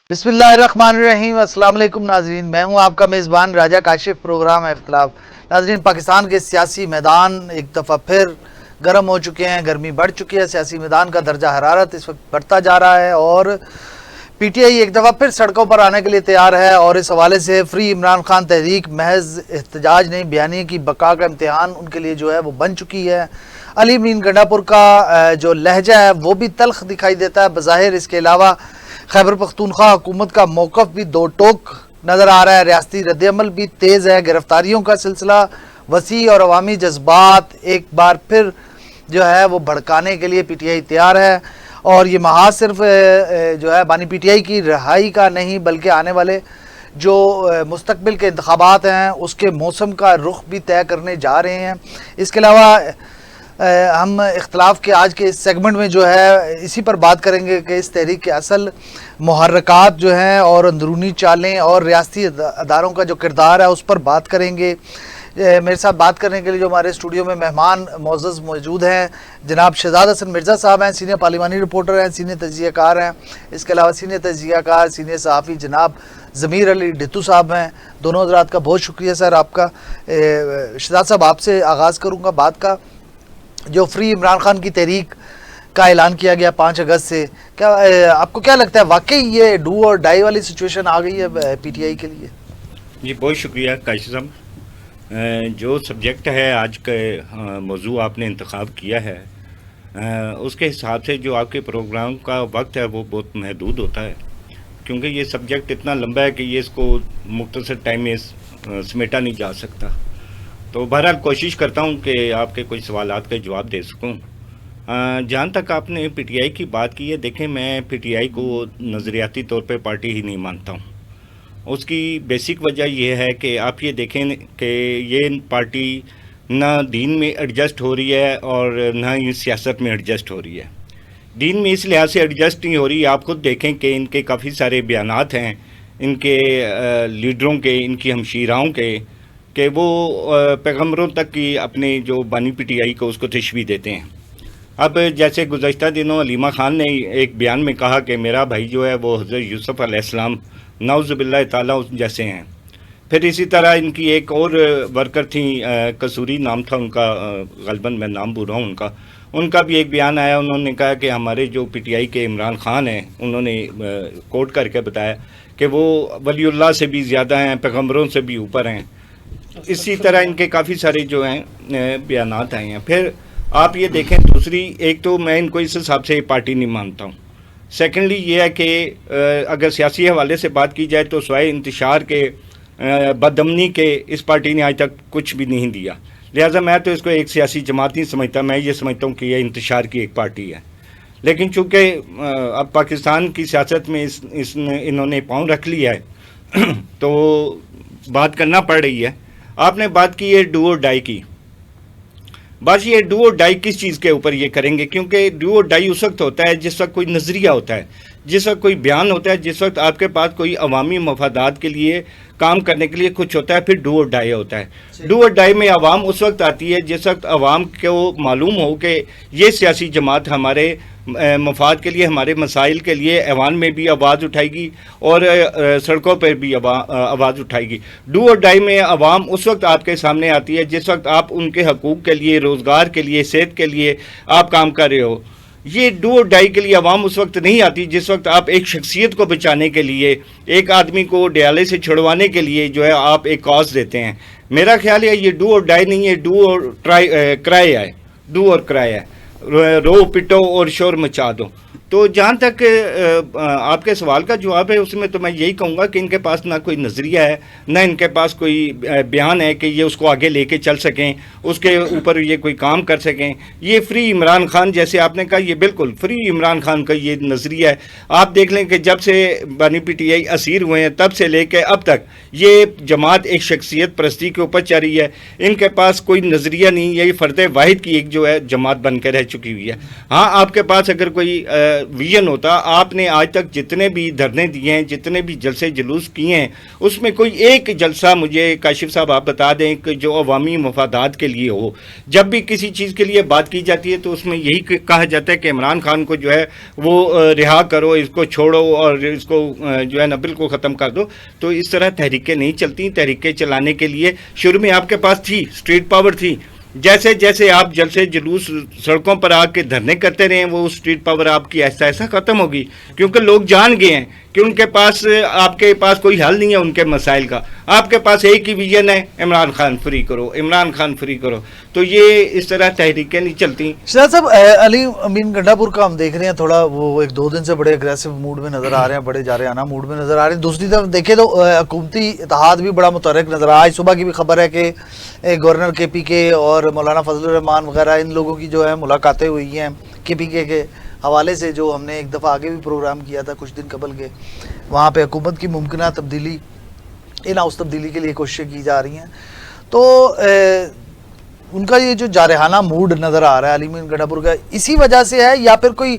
بسم اللہ الرحمن الرحیم۔ السلام علیکم ناظرین، میں ہوں آپ کا میزبان راجہ کاشف، پروگرام اختلاف۔ ناظرین، پاکستان کے سیاسی میدان ایک دفعہ پھر گرم ہو چکے ہیں، گرمی بڑھ چکی ہے، سیاسی میدان کا درجہ حرارت اس وقت بڑھتا جا رہا ہے اور پی ٹی آئی ایک دفعہ پھر سڑکوں پر آنے کے لیے تیار ہے، اور اس حوالے سے فری عمران خان تحریک محض احتجاج نہیں، بیانیے کی بقا کا امتحان ان کے لیے جو ہے وہ بن چکی ہے۔ علی امین گنڈا پور کا جو لہجہ ہے وہ بھی تلخ دکھائی دیتا ہے بظاہر، اس کے علاوہ خیبر پختونخوا حکومت کا موقف بھی دو ٹوک نظر آ رہا ہے، ریاستی رد عمل بھی تیز ہے، گرفتاریوں کا سلسلہ وسیع اور عوامی جذبات ایک بار پھر جو ہے وہ بھڑکانے کے لیے پی ٹی آئی تیار ہے۔ اور یہ محاذ صرف جو ہے بانی پی ٹی آئی کی رہائی کا نہیں، بلکہ آنے والے جو مستقبل کے انتخابات ہیں اس کے موسم کا رخ بھی طے کرنے جا رہے ہیں۔ اس کے علاوہ ہم اختلاف کے آج کے اس سیگمنٹ میں جو ہے اسی پر بات کریں گے کہ اس تحریک کے اصل محرکات جو ہیں اور اندرونی چالیں اور ریاستی اداروں کا جو کردار ہے اس پر بات کریں گے۔ میرے ساتھ بات کرنے کے لیے جو ہمارے اسٹوڈیو میں مہمان معزز موجود ہیں، جناب شہزاد حسن مرزا صاحب ہیں، سینئر پارلیمانی رپورٹر ہیں، سینئر تجزیہ کار ہیں۔ اس کے علاوہ سینئر تجزیہ کار، سینئر صحافی جناب ضمیر علی ڈھتو صاحب ہیں۔ دونوں حضرات کا بہت شکریہ سر آپ کا۔ شہزاد صاحب، آپ سے آغاز کروں گا بات کا۔ جو فری عمران خان کی تحریک کا اعلان کیا گیا 5 اگست سے، کیا آپ کو کیا لگتا ہے واقعی یہ ڈو اور ڈائی والی سچویشن آ گئی ہے پی ٹی آئی کے لیے؟ جی بہت شکریہ کاشف صاحب۔ جو سبجیکٹ ہے آج کا موضوع آپ نے انتخاب کیا ہے، اس کے حساب سے جو آپ کے پروگرام کا وقت ہے وہ بہت محدود ہوتا ہے، کیونکہ یہ سبجیکٹ اتنا لمبا ہے کہ یہ اس کو مختصر ٹائم میں سمیٹا نہیں جا سکتا۔ تو بہرحال کوشش کرتا ہوں کہ آپ کے کچھ سوالات کا جواب دے سکوں۔ جہاں تک آپ نے پی ٹی آئی کی بات کی ہے، دیکھیں میں پی ٹی آئی کو نظریاتی طور پہ پارٹی ہی نہیں مانتا ہوں۔ اس کی بیسک وجہ یہ ہے کہ آپ یہ دیکھیں کہ یہ پارٹی نہ دین میں ایڈجسٹ ہو رہی ہے اور نہ ہی سیاست میں ایڈجسٹ ہو رہی ہے۔ دین میں اس لحاظ سے ایڈجسٹ نہیں ہو رہی، آپ خود دیکھیں کہ ان کے کافی سارے بیانات ہیں ان کے لیڈروں کے، ان کی ہمشیراؤں کے، کہ وہ پیغمبروں تک کی اپنے جو بانی پی ٹی آئی کو اس کو تشبیہ دیتے ہیں۔ اب جیسے گزشتہ دنوں علیمہ خان نے ایک بیان میں کہا کہ میرا بھائی جو ہے وہ حضرت یوسف علیہ السلام نعوذ باللہ تعالیٰ جیسے ہیں۔ پھر اسی طرح ان کی ایک اور ورکر تھیں، قصوری نام تھا ان کا، غالباً میں نام بھول رہا ہوں ان کا بھی ایک بیان آیا، انہوں نے کہا کہ ہمارے جو پی ٹی آئی کے عمران خان ہیں، انہوں نے کوٹ کر کے بتایا کہ وہ ولی اللہ سے بھی زیادہ ہیں، پیغمبروں سے بھی اوپر ہیں۔ اسی طرح ان کے کافی سارے جو ہیں بیانات آئے ہیں۔ پھر آپ یہ دیکھیں، دوسری ایک تو میں ان کو اس حساب سے پارٹی نہیں مانتا ہوں۔ سیکنڈلی یہ ہے کہ اگر سیاسی حوالے سے بات کی جائے تو سوائے انتشار کے، بدامنی کے، اس پارٹی نے آج تک کچھ بھی نہیں دیا۔ لہٰذا میں تو اس کو ایک سیاسی جماعت نہیں سمجھتا، میں یہ سمجھتا ہوں کہ یہ انتشار کی ایک پارٹی ہے۔ لیکن چونکہ اب پاکستان کی سیاست میں انہوں نے پاؤں رکھ لیا ہے تو بات کرنا پڑ رہی ہے۔ آپ نے بات کی ہے ڈو اور ڈائی کی، بس یہ ڈو اور ڈائی کس چیز کے اوپر یہ کریں گے؟ کیونکہ ڈو اور ڈائی اس وقت ہوتا ہے جس وقت کوئی نظریہ ہوتا ہے، جس وقت کوئی بیان ہوتا ہے، جس وقت آپ کے پاس کوئی عوامی مفادات کے لیے کام کرنے کے لیے کچھ ہوتا ہے، پھر ڈو اور ڈائی ہوتا ہے۔ ڈو اور ڈائی میں عوام اس وقت آتی ہے جس وقت عوام کو معلوم ہو کہ یہ سیاسی جماعت ہمارے مفاد کے لیے، ہمارے مسائل کے لیے ایوان میں بھی آواز اٹھائے گی اور سڑکوں پر بھی آواز اٹھائے گی۔ ڈو اور ڈائی میں عوام اس وقت آپ کے سامنے آتی ہے جس وقت آپ ان کے حقوق کے لیے، روزگار کے لیے، صحت کے لیے آپ کام کر رہے ہو۔ یہ ڈو اور ڈائی کے لیے عوام اس وقت نہیں آتی جس وقت آپ ایک شخصیت کو بچانے کے لیے، ایک آدمی کو ڈیالے سے چھڑوانے کے لیے جو ہے آپ ایک کاز دیتے ہیں۔ میرا خیال ہے یہ ڈو اور ڈائی نہیں ہے، ڈو اور کرائے ہے، ڈو اور کرائے ہے، رو پٹو اور شور مچا دو۔ تو جہاں تک آپ کے سوال کا جواب ہے، اس میں تو میں یہی کہوں گا کہ ان کے پاس نہ کوئی نظریہ ہے، نہ ان کے پاس کوئی بیان ہے کہ یہ اس کو آگے لے کے چل سکیں، اس کے اوپر یہ کوئی کام کر سکیں۔ یہ فری عمران خان جیسے آپ نے کہا، یہ بالکل فری عمران خان کا یہ نظریہ ہے۔ آپ دیکھ لیں کہ جب سے بانی پی ٹی آئی اسیر ہوئے ہیں تب سے لے کے اب تک یہ جماعت ایک شخصیت پرستی کے اوپر چل رہی ہے۔ ان کے پاس کوئی نظریہ نہیں، یہ فرد واحد کی ایک جو ہے جماعت بن کے رہ چکی ہوئی ہے۔ ہاں، آپ کے پاس اگر کوئی ویژن ہوتا. آپ نے آج تک جتنے بھی دھرنے دیے ہیں, جتنے بھی جلسے جلوس کیے ہیں, اس میں کوئی ایک جلسہ مجھے کاشف صاحب آپ بتا دیں کہ جو عوامی مفادات کے لیے ہو. جب بھی کسی چیز کے لیے بات کی جاتی ہے تو اس میں یہی کہا جاتا ہے کہ عمران خان کو جو ہے وہ رہا کرو, اس کو چھوڑو اور اس کو جو ہے نا بالکل ختم کر دو. تو اس طرح تحریکیں نہیں چلتی. تحریکیں چلانے کے لیے شروع میں آپ کے پاس تھی, اسٹریٹ پاور تھی. جیسے جیسے آپ جلسے جلوس سڑکوں پر آ کے دھرنے کرتے رہے ہیں, وہ اسٹریٹ پاور آپ کی ایسا ایسا ختم ہوگی, کیونکہ لوگ جان گئے ہیں کہ ان کے پاس, آپ کے پاس کوئی حل نہیں ہے ان کے مسائل کا. آپ کے پاس ایک ہی ویژن ہے, عمران خان فری کرو, عمران خان فری کرو. تو یہ اس طرح تحریکیں نہیں چلتی. شہزاد صاحب, علی امین گنڈا پور کا ہم دیکھ رہے ہیں تھوڑا وہ ایک دو دن سے بڑے اگریسو موڈ میں نظر آ رہے ہیں, بڑے جارحانہ موڈ میں نظر آ رہے ہیں. دوسری طرف دیکھیں تو حکومتی اتحاد بھی بڑا متحرک نظر آ. آج صبح کی بھی خبر ہے کہ گورنر کے پی کے اور مولانا فضل الرحمان وغیرہ ان لوگوں کی جو ہے ملاقاتیں ہوئی ہیں کے پی کے حوالے سے, جو ہم نے ایک دفعہ آگے بھی پروگرام کیا تھا کچھ دن قبل کے. وہاں پہ حکومت کی ممکنہ تبدیلی, ان ہاؤس تبدیلی کے لیے کوششیں کی جا رہی ہیں. تو ان کا یہ جو جارحانہ موڈ نظر آ رہا ہے علی امین گنڈا پور کا, اسی وجہ سے ہے یا پھر کوئی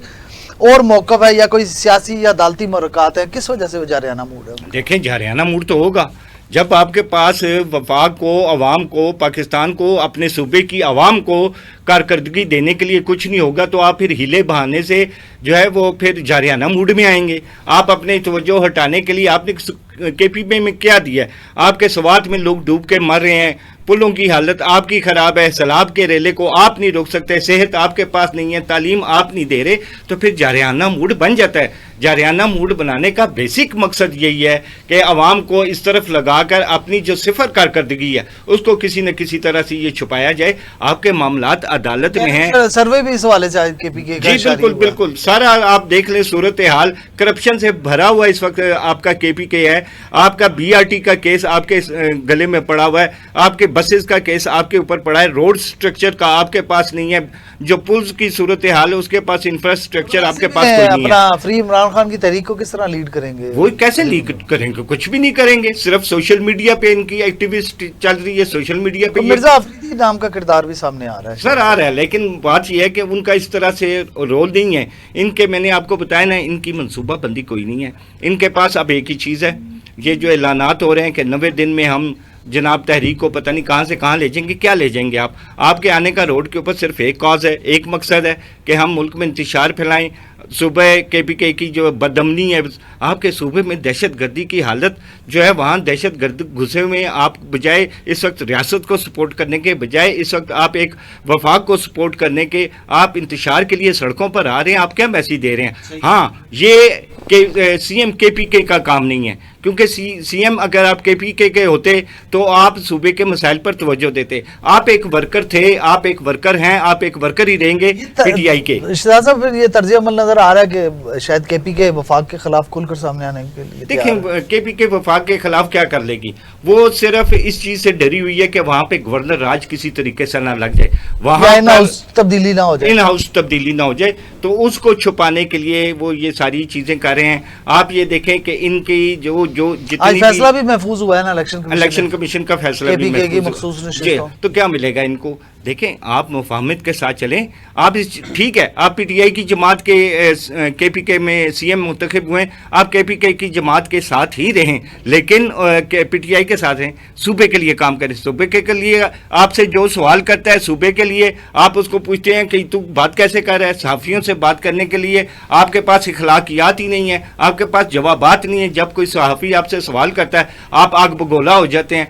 اور موقف ہے یا کوئی سیاسی یا عدالتی محرکات ہیں؟ کس وجہ سے وہ جارحانہ موڈ ہے؟ دیکھیں, جارحانہ موڈ تو ہوگا جب آپ کے پاس وفاق کو, عوام کو, پاکستان کو, اپنے صوبے کی عوام کو کارکردگی دینے کے لیے کچھ نہیں ہوگا, تو آپ پھر ہیلے بہانے سے جو ہے وہ پھر جارحانہ موڈ میں آئیں گے. آپ اپنے توجہ ہٹانے کے لیے آپ نے کے پی میں کیا دیا ہے؟ آپ کے سوات میں لوگ ڈوب کے مر رہے ہیں, پلوں کی حالت آپ کی خراب ہے, سیلاب کے ریلے کو آپ نہیں روک سکتے, صحت آپ کے پاس نہیں ہے, تعلیم آپ نہیں دے رہے, تو پھر جارحانہ موڈ بن جاتا ہے. جارحانہ موڈ بنانے کا بیسک مقصد یہی ہے کہ عوام کو اس طرف لگا کر اپنی جو صفر کارکردگی ہے اس کو کسی نہ کسی طرح سے یہ چھپایا جائے. آپ کے معاملات عدالت میں ہیں. سروے بھی اس حوالے سے کے پی کے جی بالکل بالکل, سارا آپ دیکھ لیں صورتحال کرپشن سے بھرا ہوا اس وقت آپ کا کے پی کے ہے. آپ کا بی آر ٹی کا کیس آپ کے گلے میں پڑا ہوا ہے, آپ کے بسز کا کیس آپ کے اوپر پڑا ہے, روڈ سٹرکچر کا آپ کے پاس نہیں ہے, جو پلز کی صورتحال ہے اس کے پاس انفراسٹرکچر آپ کے پاس کوئی نہیں ہے. اپنا فری عمران خان کی تحریک کو کس طرح لیڈ کریں گے؟ وہ کیسے لیڈ کریں گے؟ کچھ بھی نہیں کریں گے. صرف سوشل میڈیا پہ ان کی ایکٹیوسٹ چل رہی ہے, سوشل میڈیا پہ. مرزا افریدی نام کا کردار بھی سامنے آ رہا ہے سر, آ رہا ہے, لیکن بات یہ ہے کہ ان کا اس طرح سے رول نہیں ہے. ان کے, میں نے آپ کو بتایا نا, ان کی منصوبہ بندی کوئی نہیں ہے. ان کے پاس اب ایک ہی چیز ہے, یہ جو اعلانات ہو رہے ہیں کہ 90 دن میں ہم جناب تحریک کو پتہ نہیں کہاں سے کہاں لے جائیں گے. کیا لے جائیں گے آپ کے آنے کا روڈ کے اوپر صرف ایک کاز ہے, ایک مقصد ہے کہ ہم ملک میں انتشار پھیلائیں. صوبہ کے پی کے کی جو بدامنی ہے, آپ کے صوبے میں دہشت گردی کی حالت جو ہے, وہاں دہشت گرد گھسے ہوئے ہیں. آپ بجائے اس وقت ریاست کو سپورٹ کرنے کے, بجائے اس وقت آپ ایک وفاق کو سپورٹ کرنے کے, آپ انتشار کے لیے سڑکوں پر آ رہے ہیں. آپ کیا میسیج دے رہے ہیں؟ ہاں, یہ سی ایم کے پی کے کا کام نہیں ہے, کیونکہ سی ایم اگر آپ کے پی کے ہوتے تو آپ صوبے کے مسائل پر توجہ دیتے. آپ ایک ورکر تھے, آپ ایک ورکر ہیں, آپ ایک ورکر ہی رہیں گے پی ٹی آئی کے. شہزاد صاحب, یہ طرز عمل نظر آ رہا ہے کہ شاید کے پی کے وفاق کے خلاف کھل کر سامنے آنے کے لیے. دیکھیں, کے پی کے وفاق کے خلاف کیا کر لے گی؟ وہ صرف اس چیز سے ڈری ہوئی ہے کہ وہاں پہ گورنر راج کسی طریقے سے نہ لگ جائے, وہاں ان ہاؤس تبدیلی نہ ہو جائے, ان ہاؤس تبدیلی نہ ہو جائے. تو اس کو چھپانے کے لیے وہ یہ ساری چیزیں کر رہے ہیں. آپ یہ دیکھیں کہ ان کی جو جتنی فیصلہ بھی محفوظ ہوا ہے نا الیکشن کمیشن کا فیصلہ بھی مخصوص جی, تو کیا ملے گا ان کو؟ دیکھیں, آپ مفاہمت کے ساتھ چلیں. آپ ٹھیک ہے, آپ پی ٹی آئی کی جماعت کے پی کے میں سی ایم منتخب ہوئے, آپ کے پی کے کی جماعت کے ساتھ ہی رہیں, لیکن پی ٹی آئی کے ساتھ رہیں. صوبے کے لیے کام کریں. صوبے کے لیے آپ سے جو سوال کرتا ہے صوبے کے لیے, آپ اس کو پوچھتے ہیں کہ تو بات کیسے کر رہا ہے. صحافیوں سے بات کرنے کے لیے آپ کے پاس اخلاقیات ہی نہیں ہے, آپ کے پاس جوابات نہیں ہیں. جب کوئی صحافی آپ سے سوال کرتا ہے آپ آگ بگولا ہو جاتے ہیں.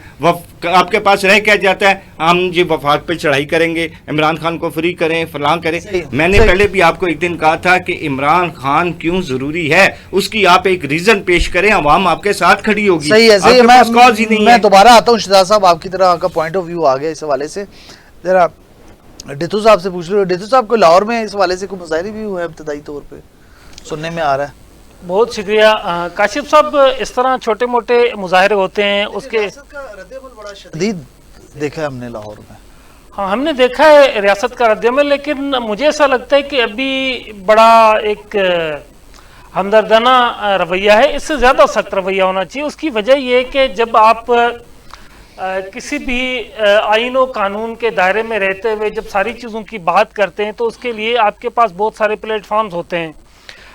آپ کے پاس رہ کیا جاتا ہے, ہم جی وفاق پہ چڑھائی کریں گے, عمران خان کو فری کریں, فلاں کریں. میں نے پہلے بھی آپ کو ایک دن کہا تھا کہ عمران خان کیوں ضروری ہے, اس کی آپ ایک ریزن پیش کریں, عوام آپ کے ساتھ کھڑی ہوگی. صحیح ہے. میں دوبارہ آتا ہوں شہزاد صاحب, آپ کی طرح آپ کا پوائنٹ آف ویو آ گیا اس حوالے سے. ذرا ڈیتو صاحب سے پوچھ لو. ڈیتو صاحب کو لاہور میں اس حوالے سے کوئی مظاہرے بھی ہوئے ابتدائی طور پہ سننے میں آ رہا ہے؟ بہت شکریہ کاشف صاحب. اس طرح چھوٹے موٹے مظاہرے ہوتے ہیں, اس کے بڑا شدید دیکھا ہے ہم نے لاہور میں. ہاں, ہم نے دیکھا ہے ریاست کا رد عمل, لیکن مجھے ایسا لگتا ہے کہ ابھی بڑا ایک ہمدردانہ رویہ ہے. اس سے زیادہ سخت رویہ ہونا چاہیے. اس کی وجہ یہ ہے کہ جب آپ کسی بھی آئین و قانون کے دائرے میں رہتے ہوئے جب ساری چیزوں کی بات کرتے ہیں تو اس کے لیے آپ کے پاس بہت سارے پلیٹ فارمز ہوتے ہیں.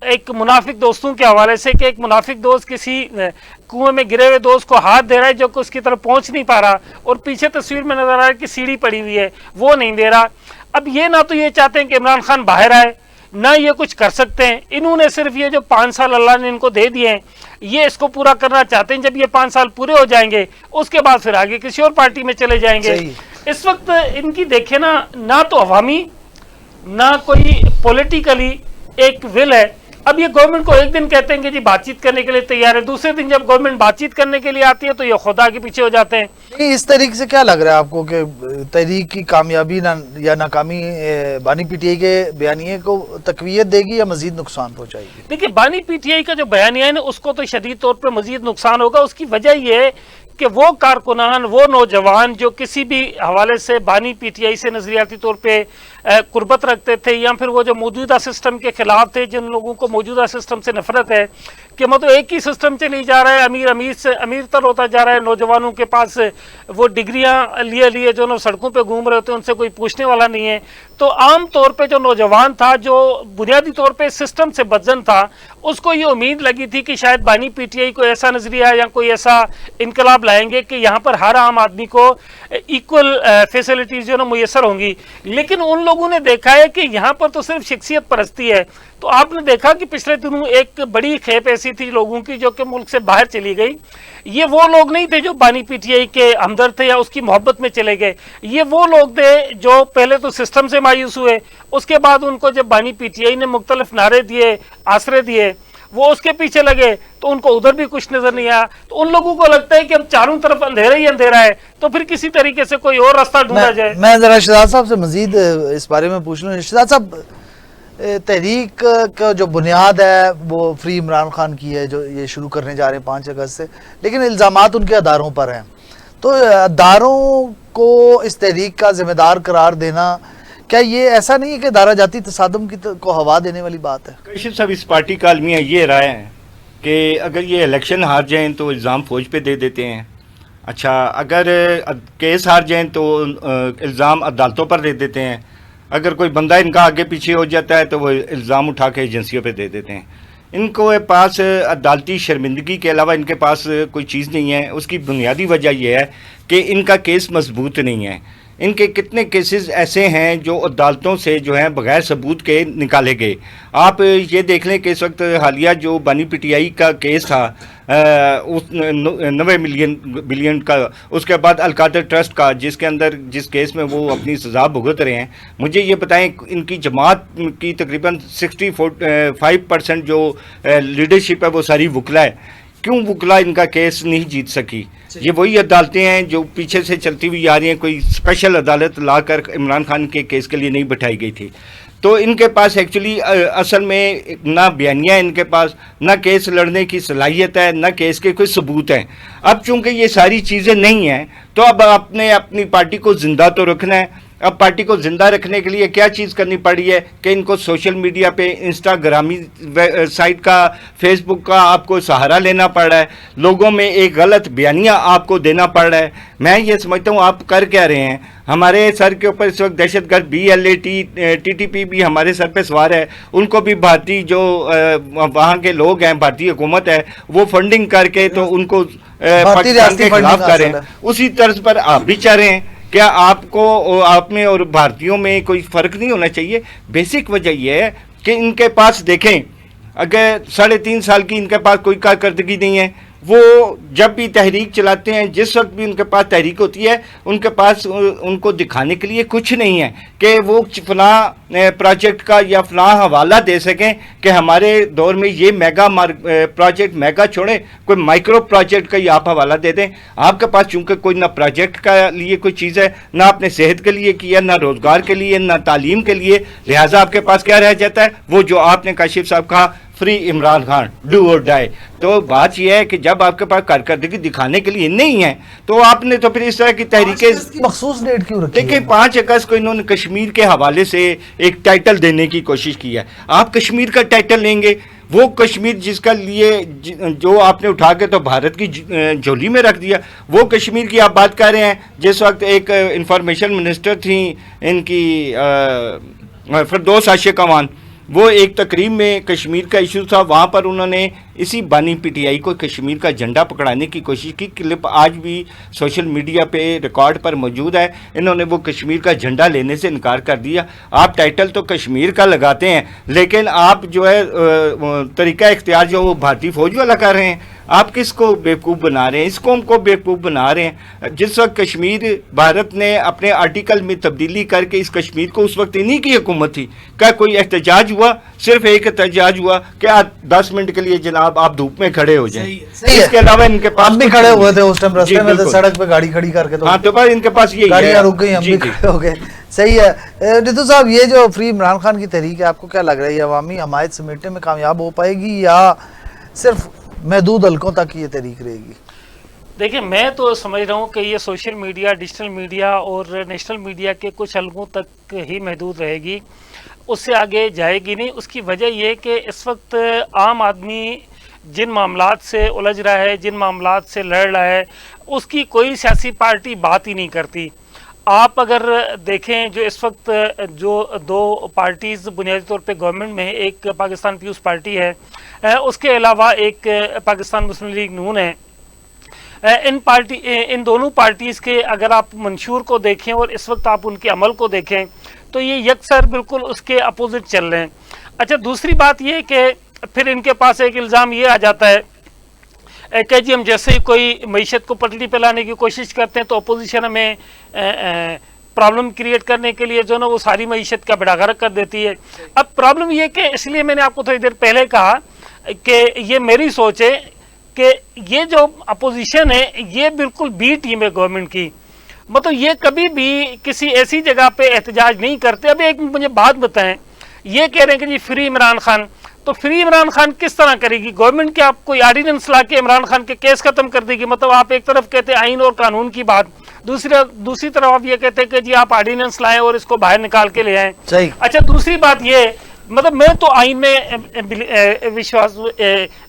ایک منافق دوستوں کے حوالے سے کہ ایک منافق دوست کسی کنویں میں گرے ہوئے دوست کو ہاتھ دے رہا ہے جو کہ اس کی طرف پہنچ نہیں پا رہا، اور پیچھے تصویر میں نظر آ رہا ہے کہ سیڑھی پڑی ہوئی ہے، وہ نہیں دے رہا۔ اب یہ نہ تو یہ چاہتے ہیں کہ عمران خان باہر آئے، نہ یہ کچھ کر سکتے ہیں، انہوں نے صرف یہ جو 5 سال اللہ نے ان کو دے دیے ہیں یہ اس کو پورا کرنا چاہتے ہیں۔ جب یہ 5 سال پورے ہو جائیں گے اس کے بعد پھر آگے کسی اور پارٹی میں چلے جائیں گے۔ اس وقت ان کی دیکھیں نا، نہ تو عوامی نہ کوئی پولیٹیکلی ایک ول ہے۔ اب یہ گورنمنٹ کو ایک دن کہتے ہیں کہ جی بات چیت کرنے کے لیے تیار ہے، دوسرے دن جب گورنمنٹ بات چیت کرنے کے لیے آتی ہے تو یہ خدا کے پیچھے ہو جاتے ہیں۔ اس طریقے سے کیا لگ رہا ہے آپ کو کہ تحریک کی کامیابی یا ناکامی بانی پی ٹی آئی کے بیانیے کو تقویت دے گی یا مزید نقصان پہنچائے گی؟ دیکھیں، بانی پی ٹی آئی کا جو بیانیہ ہے نا اس کو تو شدید طور پر مزید نقصان ہوگا۔ اس کی وجہ یہ ہے کہ وہ کارکنان، وہ نوجوان جو کسی بھی حوالے سے بانی پی ٹی آئی سے نظریاتی طور پہ قربت رکھتے تھے، یا پھر وہ جو موجودہ سسٹم کے خلاف تھے، جن لوگوں کو موجودہ سسٹم سے نفرت ہے کہ مطلب ایک ہی سسٹم چلی جا رہا ہے، امیر سے امیر تر ہوتا جا رہا ہے، نوجوانوں کے پاس وہ ڈگریاں لیے جو سڑکوں پہ گھوم رہے ہوتے ہیں ان سے کوئی پوچھنے والا نہیں ہے۔ تو عام طور پہ جو نوجوان تھا، جو بنیادی طور پہ سسٹم سے بدزن تھا، اس کو یہ امید لگی تھی کہ شاید بانی پی ٹی آئی کو ایسا نظریہ یا کوئی ایسا انقلاب لائیں گے کہ یہاں پر ہر عام آدمی کو ایکول فیسلٹیز جو نا میسر ہوں گی۔ لیکن ان لوگوں نے دیکھا ہے کہ یہاں پر تو صرف شخصیت پرستی ہے۔ تو آپ نے دیکھا کہ پچھلے دنوں ایک بڑی کھیپ ایسی تھی لوگوں کی جو کہ ملک سے باہر چلی گئی۔ یہ وہ لوگ نہیں تھے جو بانی پی ٹی آئی کے ہمدرد تھے یا اس کی محبت میں چلے گئے، یہ وہ لوگ تھے جو پہلے تو سسٹم سے مایوس ہوئے، اس کے بعد ان کو جب بانی پی ٹی آئی نے مختلف نعرے دیے، آسرے دیے، وہ اس کے پیچھے لگے تو ان کو ادھر بھی کچھ نظر نہیں آیا۔ تو ان لوگوں کو لگتا ہے کہ اب چاروں طرف اندھیرا ہی اندھیرا ہے، تو پھر کسی طریقے سے کوئی اور راستہ ڈھونڈا جائے۔ میں ذرا شہزاد صاحب سے مزید اس بارے میں پوچھ لوں۔ شہزاد صاحب، تحریک کا جو بنیاد ہے وہ فری عمران خان کی ہے، جو یہ شروع کرنے جا رہے ہیں 5 اگست سے، لیکن الزامات ان کے اداروں پر ہیں۔ تو اداروں کو اس تحریک کا ذمہ دار قرار دینا، کیا یہ ایسا نہیں ہے کہ ادارہ جاتی تصادم کو ہوا دینے والی بات ہے؟ کاشف صاحب، اس پارٹی کا المیہ یہ رائے ہے کہ اگر یہ الیکشن ہار جائیں تو الزام فوج پہ دے دیتے ہیں، اچھا اگر کیس ہار جائیں تو الزام عدالتوں پر دے دیتے ہیں، اگر کوئی بندہ ان کا آگے پیچھے ہو جاتا ہے تو وہ الزام اٹھا کے ایجنسیوں پہ دے دیتے ہیں۔ ان کو پاس عدالتی شرمندگی کے علاوہ ان کے پاس کوئی چیز نہیں ہے۔ اس کی بنیادی وجہ یہ ہے کہ ان کا کیس مضبوط نہیں ہے۔ ان کے کتنے کیسز ایسے ہیں جو عدالتوں سے جو ہیں بغیر ثبوت کے نکالے گئے۔ آپ یہ دیکھ لیں کہ اس وقت حالیہ جو بانی پی ٹی آئی کا کیس تھا، 90 بلین کا، اس کے بعد القادر ٹرسٹ کا، جس کے اندر جس کیس میں وہ اپنی سزا بھگت رہے ہیں، مجھے یہ بتائیں ان کی جماعت کی تقریباً 65% جو لیڈرشپ ہے وہ ساری وکلا ہے۔ کیوں وکلا ان کا کیس نہیں جیت سکی؟ یہ وہی عدالتیں ہیں جو پیچھے سے چلتی ہوئی آ رہی ہیں، کوئی اسپیشل عدالت لا کر عمران خان کے کیس کے لیے نہیں بٹھائی گئی تھی۔ تو ان کے پاس ایکچولی اصل میں نہ بیانیہ ہے ان کے پاس، نہ کیس لڑنے کی صلاحیت ہے، نہ کیس کے کوئی ثبوت ہیں۔ اب چونکہ یہ ساری چیزیں نہیں ہیں تو اب آپ نے اپنی پارٹی کو زندہ تو رکھنا ہے۔ اب پارٹی کو زندہ رکھنے کے لیے کیا چیز کرنی پڑی ہے کہ ان کو سوشل میڈیا پہ انسٹاگرامی سائٹ کا، فیس بک کا آپ کو سہارا لینا پڑ رہا ہے، لوگوں میں ایک غلط بیانیہ آپ کو دینا پڑ رہا ہے۔ میں یہ سمجھتا ہوں آپ کر کیا رہے ہیں؟ ہمارے سر کے اوپر اس وقت دہشت گرد ٹی ٹی پی بھی ہمارے سر پہ سوار ہے، ان کو بھی بھارتی جو وہاں کے لوگ ہیں، بھارتی حکومت ہے، وہ فنڈنگ کر کے تو ان کو پاکستان کے خلاف کر رہے ہیں۔ اسی طرز پر آپ بھی چاہ رہے ہیں۔ کیا آپ میں اور بھارتیوں میں کوئی فرق نہیں ہونا چاہیے؟ بیسک وجہ یہ ہے کہ ان کے پاس دیکھیں، اگر 3.5 سال کی ان کے پاس کوئی کارکردگی نہیں ہے، وہ جب بھی تحریک چلاتے ہیں، جس وقت بھی ان کے پاس تحریک ہوتی ہے، ان کے پاس ان کو دکھانے کے لیے کچھ نہیں ہے کہ وہ فلاں پروجیکٹ کا یا فلاں حوالہ دے سکیں کہ ہمارے دور میں یہ میگا پروجیکٹ، میگا چھوڑیں، کوئی مائکرو پروجیکٹ کا ہی آپ حوالہ دے دیں۔ آپ کے پاس چونکہ کوئی نہ پروجیکٹ کا لیے کوئی چیز ہے، نہ اپنے صحت کے لیے کیا، نہ روزگار کے لیے، نہ تعلیم کے لیے، لہٰذا آپ کے پاس کیا رہ جاتا ہے؟ وہ جو آپ نے کاشف صاحب کہا، فری عمران خان، ڈو اور ڈائی۔ تو بات یہ ہے کہ جب آپ کے پاس کارکردگی دکھانے کے لیے نہیں ہے تو آپ نے تو پھر اس طرح کی تحریکیں، مخصوص ڈیٹ کیوں رکھی؟ دیکھیں 5 اگست کو انہوں نے کشمیر کے حوالے سے ایک ٹائٹل دینے کی کوشش کی ہے۔ آپ کشمیر کا ٹائٹل لیں گے، وہ کشمیر جس کا لیے جو آپ نے اٹھا کے تو بھارت کی جھولی میں رکھ دیا، وہ کشمیر کی آپ بات کر رہے ہیں جس وقت ایک انفارمیشن منسٹر تھیں ان کی فردوس عاشق امان، وہ ایک تقریب میں کشمیر کا ایشو تھا، وہاں پر انہوں نے اسی بانی پی ٹی آئی کو کشمیر کا جھنڈا پکڑانے کی کوشش کی. کلپ آج بھی سوشل میڈیا پہ ریکارڈ پر موجود ہے. انہوں نے وہ کشمیر کا جھنڈا لینے سے انکار کر دیا. آپ ٹائٹل تو کشمیر کا لگاتے ہیں، لیکن آپ جو ہے طریقہ اختیار جو وہ بھارتی فوج والا کر رہے ہیں. آپ کس کو بیوقوف بنا رہے ہیں؟ اس قوم کو بیوقوف بنا رہے ہیں. جس وقت کشمیر بھارت نے اپنے آرٹیکل میں تبدیلی کر کے اس کشمیر کو، اس وقت انہی کی حکومت تھی. کیا کوئی احتجاج ہوا؟ صرف ایک احتجاج ہوا کہ 10 منٹ کے لیے جناب آپ دھوپ میں کھڑے ہو جائیں. اس کے علاوہ ان کے پاس ہم بھی کھڑے ہوئے تھے اس ٹائم راستے میں، سڑک پہ گاڑی کھڑی کر کے، ہاں تو بس ان کے پاس یہی ہے، گاڑیاں رک گئی، ہم بھی کھڑے ہو گئے. صحیح ہے. ریتو صاحب، یہ جو فری عمران خان کی تحریک ہے، آپ کو کیا لگ رہا ہے یہ عوامی حمایت سمیٹنے میں کامیاب ہو پائے گی یا صرف محدود حلقوں تک یہ تحریک رہے گی؟ دیکھیں، میں تو سمجھ رہا ہوں کہ یہ سوشل میڈیا، ڈیجیٹل میڈیا اور نیشنل میڈیا کے کچھ حلقوں تک ہی محدود رہے گی، اس سے آگے جائے گی نہیں. اس کی وجہ یہ کہ اس وقت عام آدمی جن معاملات سے الجھ رہا ہے، جن معاملات سے لڑ رہا ہے، اس کی کوئی سیاسی پارٹی بات ہی نہیں کرتی. آپ اگر دیکھیں جو اس وقت جو دو پارٹیز بنیادی طور پہ گورنمنٹ میں ہے، ایک پاکستان پیپلز پارٹی ہے، اس کے علاوہ ایک پاکستان مسلم لیگ نون ہے. ان دونوں پارٹیز کے اگر آپ منشور کو دیکھیں اور اس وقت آپ ان کے عمل کو دیکھیں تو یہ یکسر بالکل اس کے اپوزٹ چل رہے ہیں. اچھا، دوسری بات یہ کہ پھر ان کے پاس ایک الزام یہ آ جاتا ہے کہ جی ہم جیسے ہی کوئی معیشت کو پٹری پہ لانے کی کوشش کرتے ہیں تو اپوزیشن ہمیں پرابلم کریٹ کرنے کے لیے جو نا وہ ساری معیشت کا بیڑا غرق کر دیتی ہے. اب پرابلم یہ کہ اس لیے میں نے آپ کو تھوڑی دیر پہلے کہا کہ یہ میری سوچ ہے کہ یہ جو اپوزیشن ہے یہ بالکل بی ٹیم ہے گورنمنٹ کی. مطلب یہ کبھی بھی کسی ایسی جگہ پہ احتجاج نہیں کرتے. ابھی ایک مجھے بات بتائیں، یہ کہہ رہے ہیں کہ جی فری عمران خان، تو فری عمران خان کس طرح کرے گی گورنمنٹ؟ کیا آپ کوئی آرڈیننس لا کے عمران خان کے کیس ختم کر دے گی؟ مطلب آپ ایک طرف کہتے ہیں آئین اور قانون کی بات، دوسری طرف آپ یہ کہتے ہیں کہ جی آپ آرڈیننس لائیں اور اس کو باہر نکال کے لے آئیں. صحیح. اچھا، دوسری بات یہ، مطلب میں تو آئین میں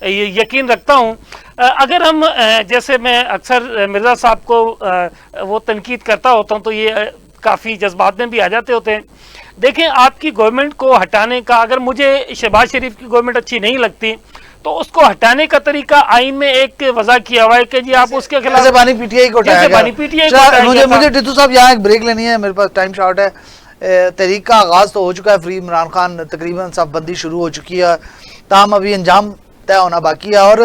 یقین رکھتا ہوں. اگر ہم جیسے میں اکثر مرزا صاحب کو وہ تنقید کرتا ہوتا ہوں تو یہ کافی جذبات میں بھی آ جاتے ہوتے ہیں. دیکھیں، آپ کی گورنمنٹ کو ہٹانے کا، اگر مجھے شہباز شریف کی گورنمنٹ اچھی نہیں لگتی تو اس کو ہٹانے کا طریقہ آئین میں ایک وضع کیا ہوا ہے کہ جی آپ اس کے خلاف، جیسے بانی پی ٹی آئی کو ہٹایا گیا. مجھے ٹیٹو صاحب یہاں ایک بریک لینی ہے، میرے پاس ٹائم شارٹ ہے. تحریک کا آغاز تو ہو چکا ہے، فری عمران خان تقریباً صف بندی شروع ہو چکی ہے، تاہم ابھی انجام طے ہونا باقی ہے اور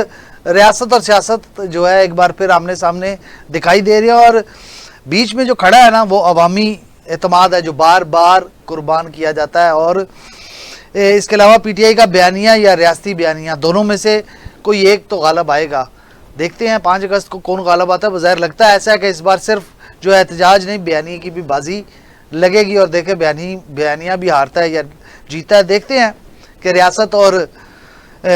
ریاست اور سیاست جو ہے ایک بار پھر آمنے سامنے دکھائی دے رہی ہے. اور بیچ میں جو کھڑا ہے نا وہ عوامی اعتماد ہے جو بار بار قربان کیا جاتا ہے. اور اس کے علاوہ پی ٹی آئی کا بیانیہ یا ریاستی بیانیہ، دونوں میں سے کوئی ایک تو غالب آئے گا. دیکھتے ہیں 5 اگست کو کون غالب آتا ہے. بظاہر لگتا ہے ایسا ہے کہ اس بار صرف جو احتجاج نہیں، بیانیے کی بھی بازی لگے گی اور دیکھیں بیانیہ بھی ہارتا ہے یا جیتا ہے. دیکھتے ہیں کہ ریاست اور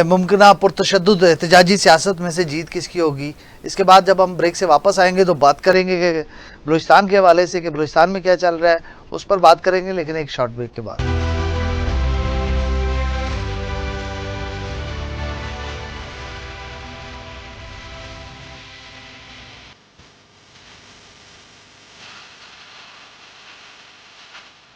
ممکنہ پرتشدد احتجاجی سیاست میں سے جیت کس کی ہوگی. اس کے بعد جب ہم بریک سے واپس آئیں گے تو بات کریں گے کہ بلوچستان کے حوالے سے کہ بلوچستان میں کیا چل رہا ہے، اس پر بات کریں گے، لیکن ایک شارٹ بریک کے بعد.